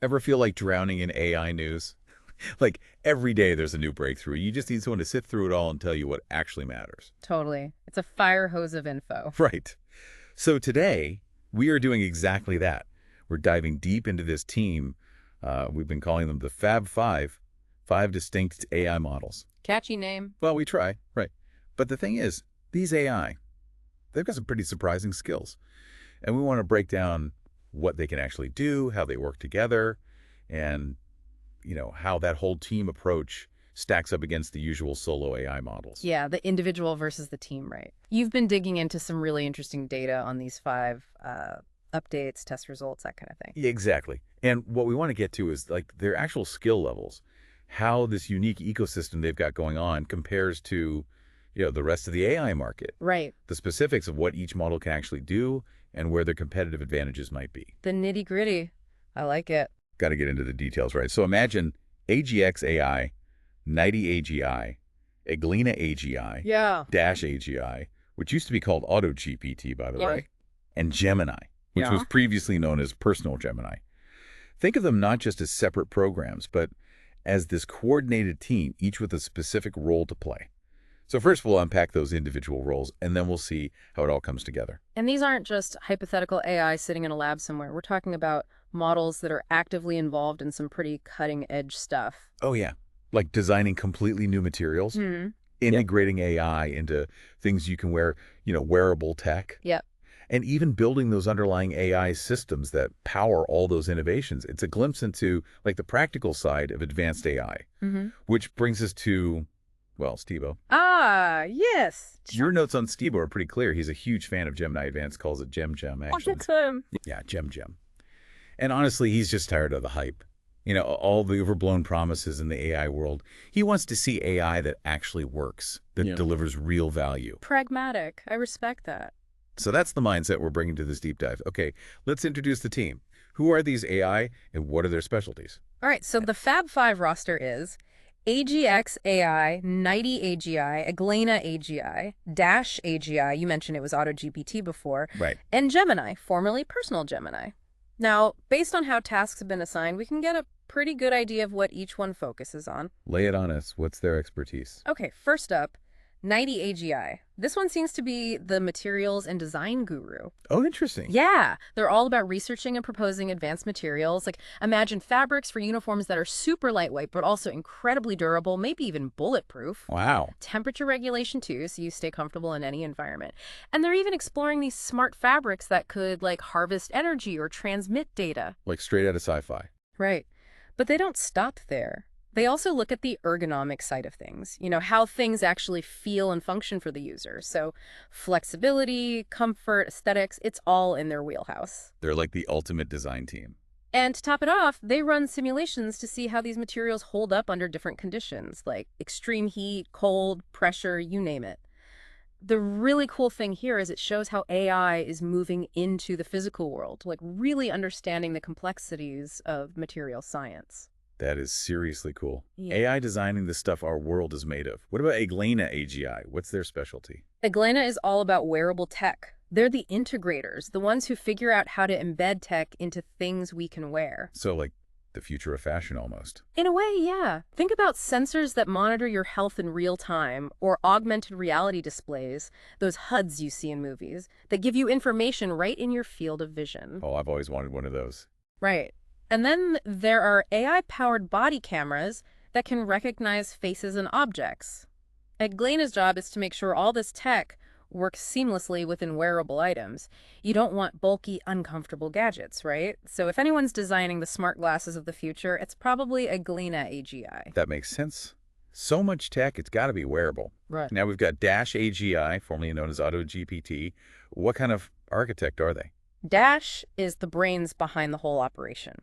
Ever feel like drowning in AI news? Like every day there's a new breakthrough. You just need someone to sit through it all and tell you what actually matters. Totally. It's a fire hose of info. Right. So today, we are doing exactly that. We're diving deep into this team. We've been calling them the Fab Five, five distinct AI models. Catchy name. Well, we try, right. But the thing is, these AI, they've got some pretty surprising skills. And we want to break down what they can actually do, how they work together, and, how that whole team approach stacks up against the usual solo AI models. Yeah, the individual versus the team, right? You've been digging into some really interesting data on these five updates, test results, that kind of thing. Yeah, exactly. And what we want to get to is like their actual skill levels, how this unique ecosystem they've got going on compares to, the rest of the AI market, Right. the specifics of what each model can actually do and where their competitive advantages might be. The nitty gritty. I like it. Got to get into the details, right? So imagine AGX AI, 90 AGI, Eglina AGI, Yeah. Dash AGI, which used to be called Auto GPT, by the Yeah. way, and Gemini, which Yeah. was previously known as Personal Gemini. Think of them not just as separate programs, but as this coordinated team, each with a specific role to play. So first we'll unpack those individual roles, and then we'll see how it all comes together. And these aren't just hypothetical AI sitting in a lab somewhere. We're talking about models that are actively involved in some pretty cutting-edge stuff. Oh, yeah. Like designing completely new materials, Hmm. integrating AI into things you can wear, wearable tech, Yep. and even building those underlying AI systems that power all those innovations. It's a glimpse into like the practical side of advanced AI, Mm-hmm. which brings us to, well, Stebo. Ah, yes. Your notes on Stebo are pretty clear. He's a huge fan of Gemini Advanced, calls it Gem, actually. Awesome. Yeah, Gem. And honestly, he's just tired of the hype. All the overblown promises in the AI world. He wants to see AI that actually works, that delivers real value. Pragmatic. I respect that. So that's the mindset we're bringing to this deep dive. Okay, let's introduce the team. Who are these AI and what are their specialties? All right, so the Fab Five roster is AGX AI, 90 AGI, Eglina AGI, Dash AGI, you mentioned it was AutoGPT before, Right. and Gemini, formerly Personal Gemini. Now, based on how tasks have been assigned, we can get a pretty good idea of what each one focuses on. Lay it on us. What's their expertise? Okay, first up, 90 AGI. This one seems to be the materials and design guru. Oh, interesting. Yeah, they're all about researching and proposing advanced materials. Like, imagine fabrics for uniforms that are super lightweight, but also incredibly durable, maybe even bulletproof. Wow. Temperature regulation, too, so you stay comfortable in any environment. And they're even exploring these smart fabrics that could, like, harvest energy or transmit data. Like straight out of sci-fi. Right. But they don't stop there. They also look at the ergonomic side of things, how things actually feel and function for the user. So flexibility, comfort, aesthetics, it's all in their wheelhouse. They're like the ultimate design team. And to top it off, they run simulations to see how these materials hold up under different conditions, like extreme heat, cold, pressure, you name it. The really cool thing here is it shows how AI is moving into the physical world, like really understanding the complexities of material science. That is seriously cool. Yeah. AI designing the stuff our world is made of. What about Eglina AGI? What's their specialty? Eglina is all about wearable tech. They're the integrators, the ones who figure out how to embed tech into things we can wear. So like the future of fashion almost. In a way, yeah. Think about sensors that monitor your health in real time, or augmented reality displays, those HUDs you see in movies, that give you information right in your field of vision. Oh, I've always wanted one of those. Right. And then there are AI-powered body cameras that can recognize faces and objects. Eglina's job is to make sure all this tech works seamlessly within wearable items. You don't want bulky, uncomfortable gadgets, right? So if anyone's designing the smart glasses of the future, it's probably Eglina AGI. That makes sense. So much tech, it's got to be wearable. Right. Now we've got Dash AGI, formerly known as Auto GPT. What kind of architect are they? Dash is the brains behind the whole operation.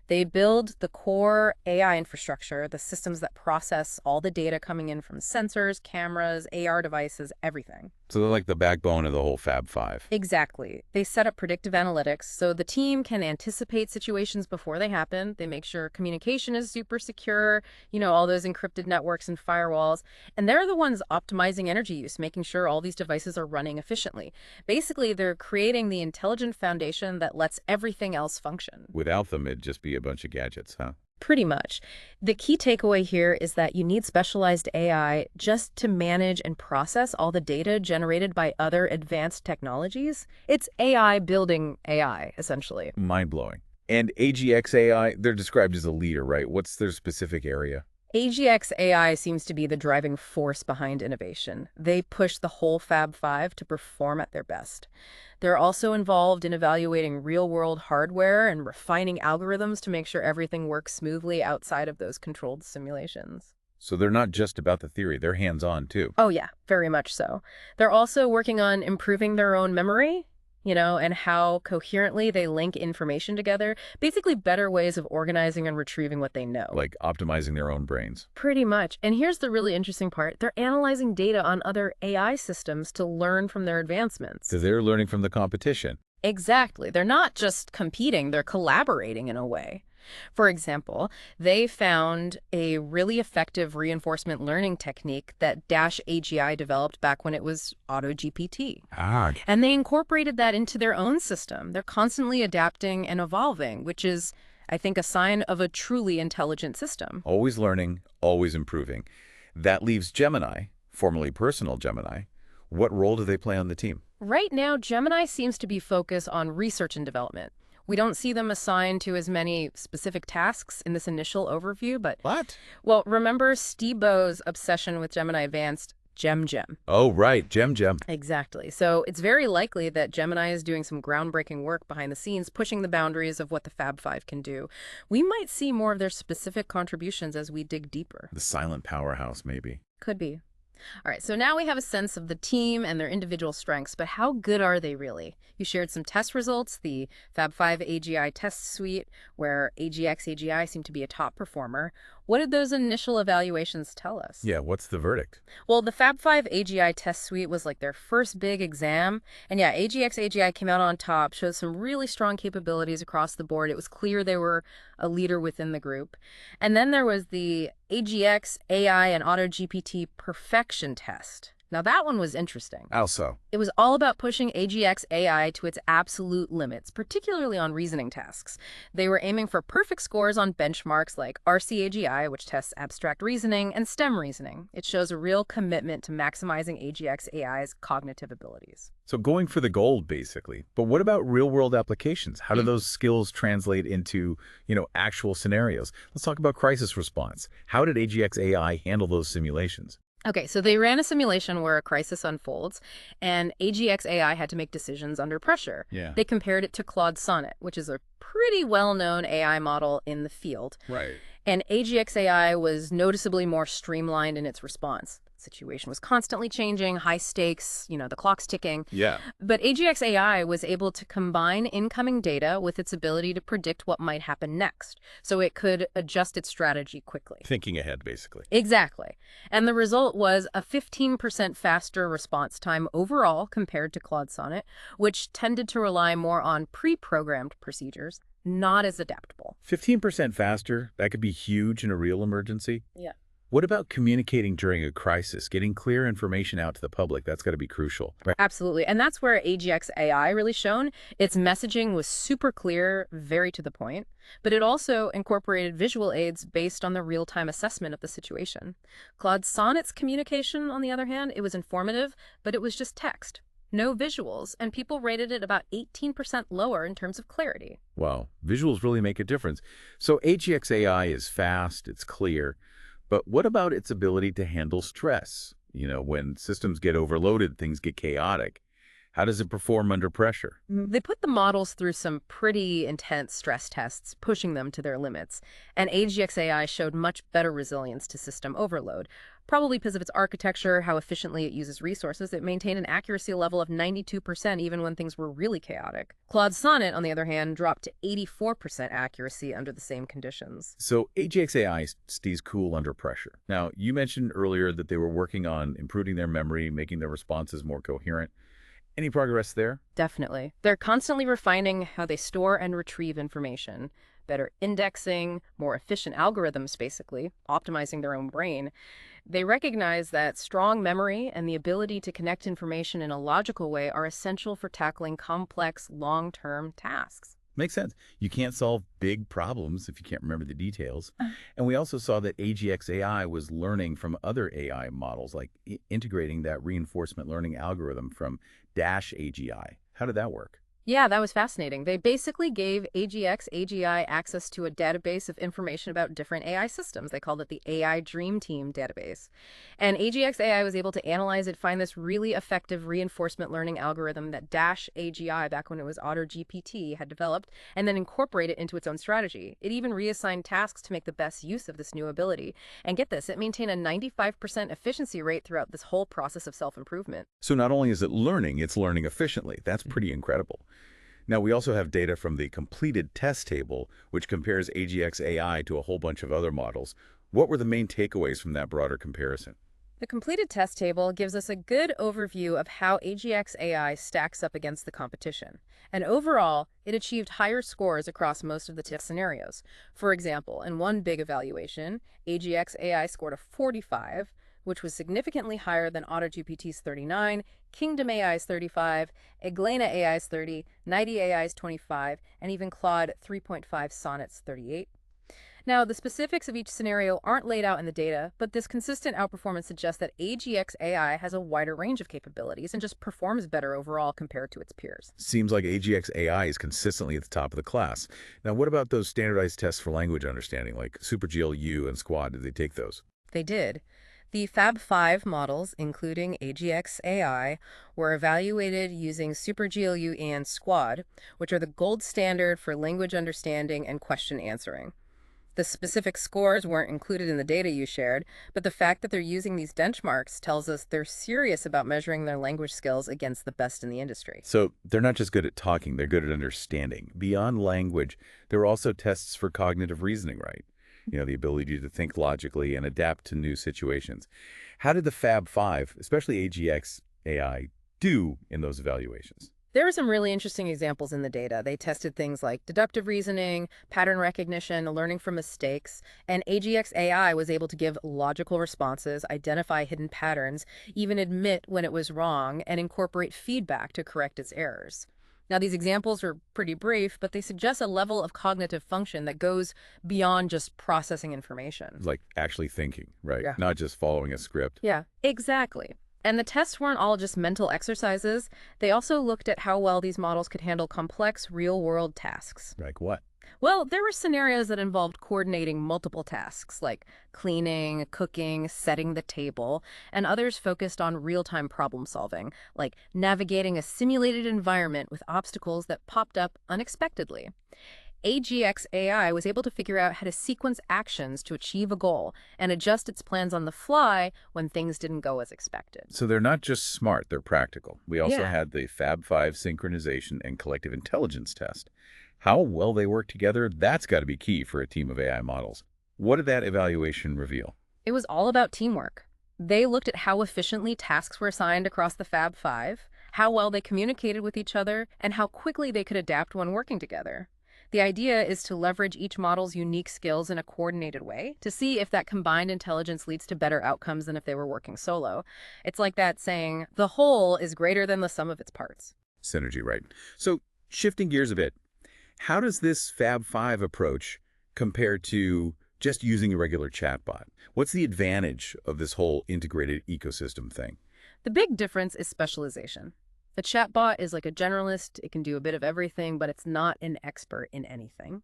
They build the core AI infrastructure, the systems that process all the data coming in from sensors, cameras, AR devices, everything. So they're like the backbone of the whole Fab Five. Exactly. They set up predictive analytics so the team can anticipate situations before they happen. They make sure communication is super secure, all those encrypted networks and firewalls. And they're the ones optimizing energy use, making sure all these devices are running efficiently. Basically, they're creating the intelligent foundation that lets everything else function. Without them, it'd just be a bunch of gadgets, huh? Pretty much. The key takeaway here is that you need specialized AI just to manage and process all the data generated by other advanced technologies. It's AI building AI, essentially. Mind-blowing. And AGX AI, they're described as a leader, right? What's their specific area? AGX AI seems to be the driving force behind innovation. They push the whole Fab Five to perform at their best. They're also involved in evaluating real-world hardware and refining algorithms to make sure everything works smoothly outside of those controlled simulations. So they're not just about the theory, they're hands-on too. Oh yeah, very much so. They're also working on improving their own memory, and how coherently they link information together. Basically better ways of organizing and retrieving what they know. Like optimizing their own brains. Pretty much. And here's the really interesting part. They're analyzing data on other AI systems to learn from their advancements. So they're learning from the competition. Exactly. They're not just competing, they're collaborating in a way. For example, they found a really effective reinforcement learning technique that AGI developed back when it was AutoGPT. Ah. And they incorporated that into their own system. They're constantly adapting and evolving, which is, I think, a sign of a truly intelligent system. Always learning, always improving. That leaves Gemini, formerly Personal Gemini. What role do they play on the team? Right now, Gemini seems to be focused on research and development. We don't see them assigned to as many specific tasks in this initial overview, but... What? Well, remember Steve Bo's obsession with Gemini Advanced, Gem. Oh, right, Gem. Exactly. So it's very likely that Gemini is doing some groundbreaking work behind the scenes, pushing the boundaries of what the Fab Five can do. We might see more of their specific contributions as we dig deeper. The silent powerhouse, maybe. Could be. All right, so now we have a sense of the team and their individual strengths, but how good are they really? You shared some test results, the Fab 5 AGI test suite, where AGX AGI seemed to be a top performer. What did those initial evaluations tell us? Yeah, what's the verdict? Well, the Fab 5 AGI test suite was like their first big exam. And yeah, AGX AGI came out on top, showed some really strong capabilities across the board. It was clear they were a leader within the group. And then there was the AGX AI and AutoGPT perfection test. Now that one was interesting. How so? It was all about pushing AGX AI to its absolute limits, particularly on reasoning tasks. They were aiming for perfect scores on benchmarks like RCAGI, which tests abstract reasoning, and STEM reasoning. It shows a real commitment to maximizing AGX AI's cognitive abilities. So going for the gold, basically. But what about real-world applications? How do those skills translate into, actual scenarios? Let's talk about crisis response. How did AGX AI handle those simulations? Okay, so they ran a simulation where a crisis unfolds, and AGX AI had to make decisions under pressure. Yeah. They compared it to Claude Sonnet, which is a pretty well-known AI model in the field. Right. And AGX AI was noticeably more streamlined in its response. The situation was constantly changing, high stakes, the clock's ticking. Yeah. But AGX AI was able to combine incoming data with its ability to predict what might happen next, so it could adjust its strategy quickly. Thinking ahead, basically. Exactly. And the result was a 15% faster response time overall compared to Claude Sonnet, which tended to rely more on pre-programmed procedures, not as adaptable. 15% faster, that could be huge in a real emergency. Yeah. What about communicating during a crisis, getting clear information out to the public? That's got to be crucial. Right. Absolutely. And that's where AGX AI really shone. Its messaging was super clear, very to the point, but it also incorporated visual aids based on the real-time assessment of the situation. Claude Sonnet's communication, on the other hand, it was informative, but it was just text. No visuals, and people rated it about 18% lower in terms of clarity. Wow, visuals really make a difference. So AGX AI is fast, it's clear, but what about its ability to handle stress? When systems get overloaded, things get chaotic. How does it perform under pressure? They put the models through some pretty intense stress tests, pushing them to their limits. And AGX-AI showed much better resilience to system overload. Probably because of its architecture, how efficiently it uses resources, it maintained an accuracy level of 92% even when things were really chaotic. Claude Sonnet, on the other hand, dropped to 84% accuracy under the same conditions. So AGX-AI stays cool under pressure. Now, you mentioned earlier that they were working on improving their memory, making their responses more coherent. Any progress there? Definitely. They're constantly refining how they store and retrieve information. Better indexing, more efficient algorithms, basically, optimizing their own brain. They recognize that strong memory and the ability to connect information in a logical way are essential for tackling complex, long-term tasks. Makes sense. You can't solve big problems if you can't remember the details. And we also saw that AGX AI was learning from other AI models, like integrating that reinforcement learning algorithm from Dash AGI. How did that work? Yeah, that was fascinating. They basically gave AGX AGI access to a database of information about different AI systems. They called it the AI Dream Team database. And AGX AI was able to analyze it, find this really effective reinforcement learning algorithm that Dash AGI, back when it was Otter GPT, had developed, and then incorporate it into its own strategy. It even reassigned tasks to make the best use of this new ability. And get this, it maintained a 95% efficiency rate throughout this whole process of self-improvement. So not only is it learning, it's learning efficiently. That's pretty incredible. Now, we also have data from the completed test table, which compares AGX AI to a whole bunch of other models. What were the main takeaways from that broader comparison? The completed test table gives us a good overview of how AGX AI stacks up against the competition. And overall, it achieved higher scores across most of the test scenarios. For example, in one big evaluation, AGX AI scored a 45, which was significantly higher than AutoGPT's 39, Kingdom AI's 35, Eglena AI's 30, Nighty AI's 25, and even Claude 3.5 Sonnet's 38. Now, the specifics of each scenario aren't laid out in the data, but this consistent outperformance suggests that AGX AI has a wider range of capabilities and just performs better overall compared to its peers. Seems like AGX AI is consistently at the top of the class. Now, what about those standardized tests for language understanding, like SuperGLU and Squad? Did they take those? They did. The Fab 5 models, including AGX AI, were evaluated using SuperGLU and Squad, which are the gold standard for language understanding and question answering. The specific scores weren't included in the data you shared, but the fact that they're using these benchmarks tells us they're serious about measuring their language skills against the best in the industry. So they're not just good at talking, they're good at understanding. Beyond language, there are also tests for cognitive reasoning, right? The ability to think logically and adapt to new situations. How did the Fab 5, especially AGX AI, do in those evaluations? There were some really interesting examples in the data. They tested things like deductive reasoning, pattern recognition, learning from mistakes, and AGX AI was able to give logical responses, identify hidden patterns, even admit when it was wrong, and incorporate feedback to correct its errors. Now, these examples are pretty brief, but they suggest a level of cognitive function that goes beyond just processing information. Like actually thinking, right? Yeah. Not just following a script. Yeah, exactly. And the tests weren't all just mental exercises. They also looked at how well these models could handle complex, real-world tasks. Like what? Well, there were scenarios that involved coordinating multiple tasks, like cleaning, cooking, setting the table, and others focused on real-time problem solving, like navigating a simulated environment with obstacles that popped up unexpectedly. AGX AI was able to figure out how to sequence actions to achieve a goal and adjust its plans on the fly when things didn't go as expected. So they're not just smart, they're practical. We also Yeah. had the Fab 5 synchronization and collective intelligence test. How well they work together, that's got to be key for a team of AI models. What did that evaluation reveal? It was all about teamwork. They looked at how efficiently tasks were assigned across the Fab 5, how well they communicated with each other, and how quickly they could adapt when working together. The idea is to leverage each model's unique skills in a coordinated way to see if that combined intelligence leads to better outcomes than if they were working solo. It's like that saying, the whole is greater than the sum of its parts. Synergy, right? So shifting gears a bit, how does this Fab 5 approach compare to just using a regular chatbot? What's the advantage of this whole integrated ecosystem thing? The big difference is specialization. A chatbot is like a generalist. It can do a bit of everything, but it's not an expert in anything.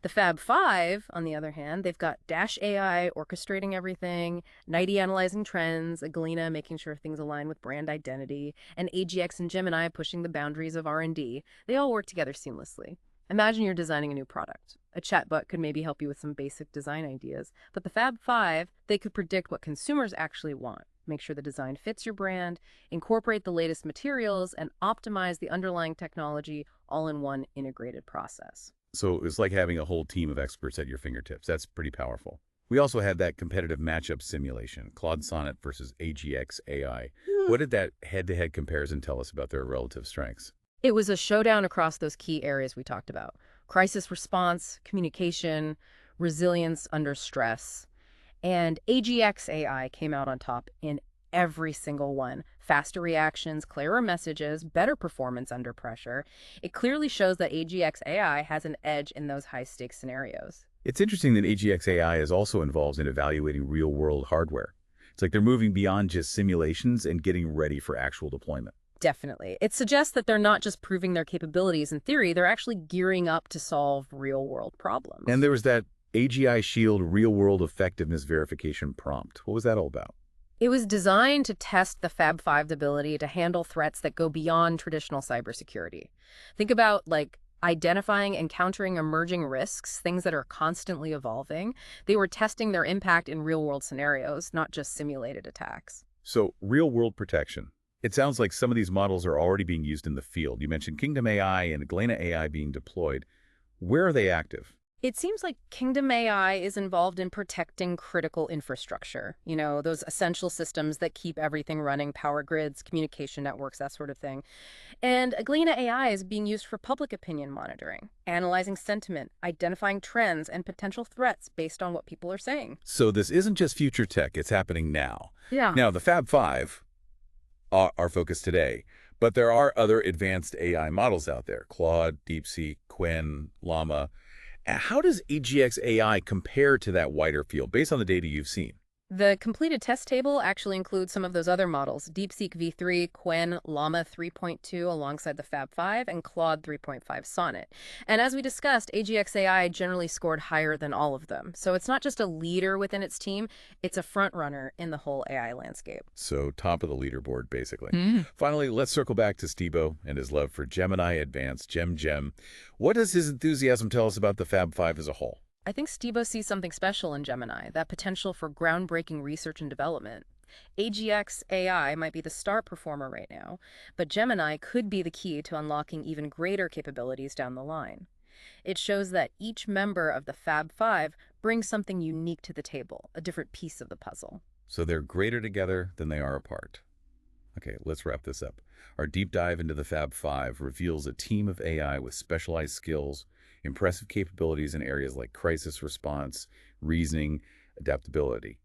The Fab Five, on the other hand, they've got Dash AI orchestrating everything, Nighty analyzing trends, Galena making sure things align with brand identity, and AGX and Gemini pushing the boundaries of R&D. They all work together seamlessly. Imagine you're designing a new product. A chatbot could maybe help you with some basic design ideas, but the Fab Five, they could predict what consumers actually want, make sure the design fits your brand, incorporate the latest materials, and optimize the underlying technology all in one integrated process. So it's like having a whole team of experts at your fingertips. That's pretty powerful. We also had that competitive matchup simulation, Claude Sonnet versus AGX AI. What did that head-to-head comparison tell us about their relative strengths? It was a showdown across those key areas we talked about: crisis response, communication, resilience under stress. And AGX AI came out on top in every single one. Faster reactions, clearer messages, better performance under pressure. It clearly shows that AGX AI has an edge in those high-stakes scenarios. It's interesting that AGX AI is also involved in evaluating real-world hardware. It's like they're moving beyond just simulations and getting ready for actual deployment. Definitely. It suggests that they're not just proving their capabilities in theory, they're actually gearing up to solve real-world problems. And there was that AGI Shield real-world effectiveness verification prompt. What was that all about? It was designed to test the Fab Five's ability to handle threats that go beyond traditional cybersecurity. Think about, like, identifying and countering emerging risks, things that are constantly evolving. They were testing their impact in real-world scenarios, not just simulated attacks. So, real-world protection. It sounds like some of these models are already being used in the field. You mentioned Kingdom AI and Galena AI being deployed. Where are they active? It seems like Kingdom AI is involved in protecting critical infrastructure, those essential systems that keep everything running, power grids, communication networks, that sort of thing. And Galena AI is being used for public opinion monitoring, analyzing sentiment, identifying trends and potential threats based on what people are saying. So this isn't just future tech, it's happening now. Yeah. Now, the Fab Five are focused today, but there are other advanced AI models out there: Claude, DeepSeek, Qwen, Llama. How does AGX AI compare to that wider field based on the data you've seen? The completed test table actually includes some of those other models: DeepSeek v3, Qwen, Llama 3.2 alongside the Fab 5, and Claude 3.5 Sonnet. And as we discussed, AGX AI generally scored higher than all of them. So it's not just a leader within its team, it's a front runner in the whole AI landscape. So top of the leaderboard, basically. Mm. Finally, let's circle back to Stebo and his love for Gemini Advanced, Gem. What does his enthusiasm tell us about the Fab 5 as a whole? I think Stebo sees something special in Gemini, that potential for groundbreaking research and development. AGX AI might be the star performer right now, but Gemini could be the key to unlocking even greater capabilities down the line. It shows that each member of the Fab Five brings something unique to the table, a different piece of the puzzle. So they're greater together than they are apart. Okay, let's wrap this up. Our deep dive into the Fab Five reveals a team of AI with specialized skills, impressive capabilities in areas like crisis response, reasoning, adaptability.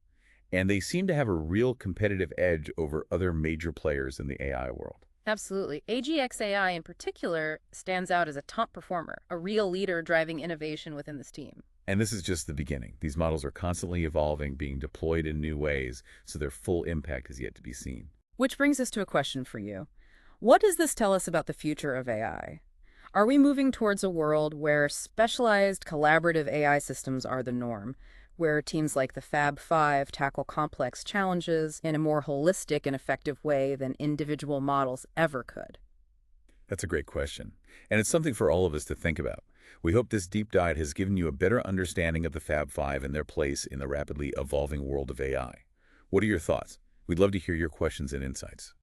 And they seem to have a real competitive edge over other major players in the AI world. Absolutely. AGX AI in particular stands out as a top performer, a real leader driving innovation within this team. And this is just the beginning. These models are constantly evolving, being deployed in new ways, so their full impact is yet to be seen. Which brings us to a question for you. What does this tell us about the future of AI? Are we moving towards a world where specialized collaborative AI systems are the norm, where teams like the Fab Five tackle complex challenges in a more holistic and effective way than individual models ever could? That's a great question, and it's something for all of us to think about. We hope this deep dive has given you a better understanding of the Fab Five and their place in the rapidly evolving world of AI. What are your thoughts? We'd love to hear your questions and insights.